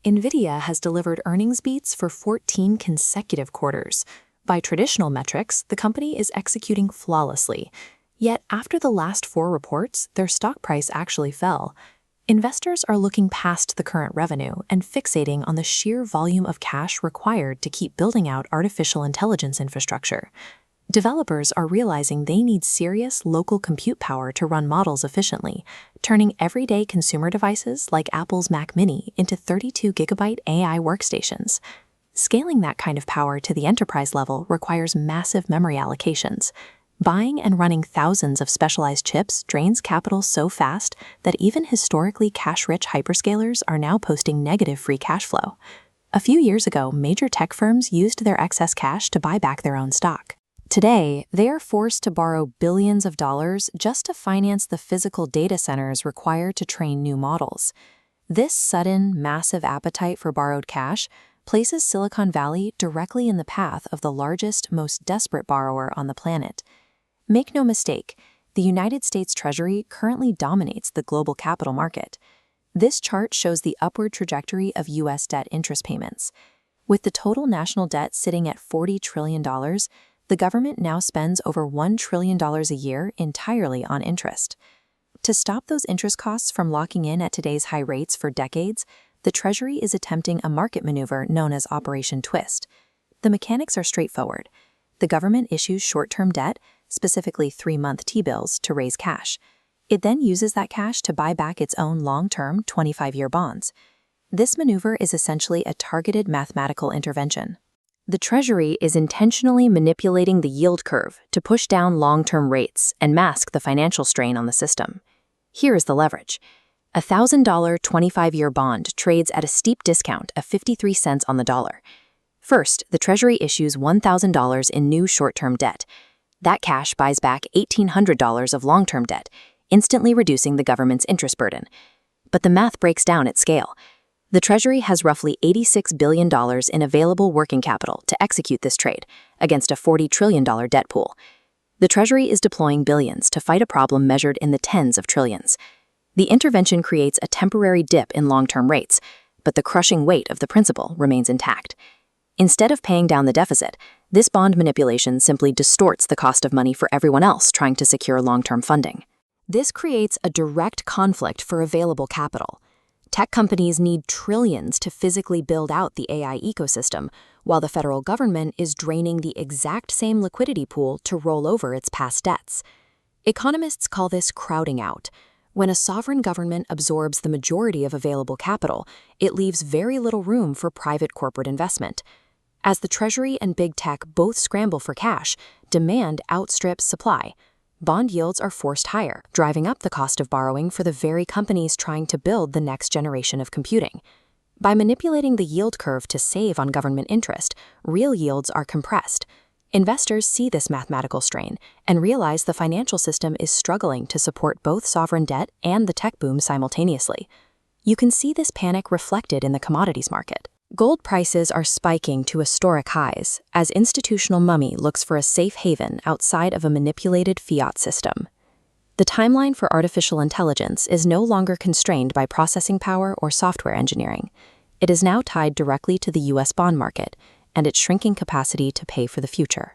Nvidia has delivered earnings beats for 14 consecutive quarters. By traditional metrics, the company is executing flawlessly. Yet after the last 4 reports, their stock price actually fell. Investors are looking past the current revenue and fixating on the sheer volume of cash required to keep building out artificial intelligence infrastructure. Developers are realizing they need serious local compute power to run models efficiently, turning everyday consumer devices like Apple's Mac Mini into 32-gigabyte AI workstations. Scaling that kind of power to the enterprise level requires massive memory allocations. Buying and running thousands of specialized chips drains capital so fast that even historically cash-rich hyperscalers are now posting negative free cash flow. A few years ago, major tech firms used their excess cash to buy back their own stock. Today, they are forced to borrow billions of dollars just to finance the physical data centers required to train new models. This sudden, massive appetite for borrowed cash places Silicon Valley directly in the path of the largest, most desperate borrower on the planet. Make no mistake, the United States Treasury currently dominates the global capital market. This chart shows the upward trajectory of U.S. debt interest payments. With the total national debt sitting at $40 trillion, the government now spends over $1 trillion a year entirely on interest. To stop those interest costs from locking in at today's high rates for decades, the Treasury is attempting a market maneuver known as Operation Twist. The mechanics are straightforward. The government issues short-term debt, specifically 3-month T-bills, to raise cash. It then uses that cash to buy back its own long-term 25-year bonds. This maneuver is essentially a targeted mathematical intervention. The Treasury is intentionally manipulating the yield curve to push down long-term rates and mask the financial strain on the system. Here is the leverage. A $1,000 25-year bond trades at a steep discount of 53 cents on the dollar. First, the Treasury issues $1,000 in new short-term debt. That cash buys back $1,800 of long-term debt, instantly reducing the government's interest burden. But the math breaks down at scale. The Treasury has roughly $86 billion in available working capital to execute this trade against a $40 trillion debt pool. The Treasury is deploying billions to fight a problem measured in the tens of trillions. The intervention creates a temporary dip in long-term rates, but the crushing weight of the principle remains intact. Instead of paying down the deficit, this bond manipulation simply distorts the cost of money for everyone else trying to secure long-term funding. This creates a direct conflict for available capital. Tech companies need trillions to physically build out the AI ecosystem, while the federal government is draining the exact same liquidity pool to roll over its past debts. Economists call this crowding out. When a sovereign government absorbs the majority of available capital, it leaves very little room for private corporate investment. As the Treasury and big tech both scramble for cash, demand outstrips supply. Bond yields are forced higher, driving up the cost of borrowing for the very companies trying to build the next generation of computing. By manipulating the yield curve to save on government interest, real yields are compressed. Investors see this mathematical strain and realize the financial system is struggling to support both sovereign debt and the tech boom simultaneously. You can see this panic reflected in the commodities market. Gold prices are spiking to historic highs as institutional money looks for a safe haven outside of a manipulated fiat system. The timeline for artificial intelligence is no longer constrained by processing power or software engineering. It is now tied directly to the U.S. bond market and its shrinking capacity to pay for the future.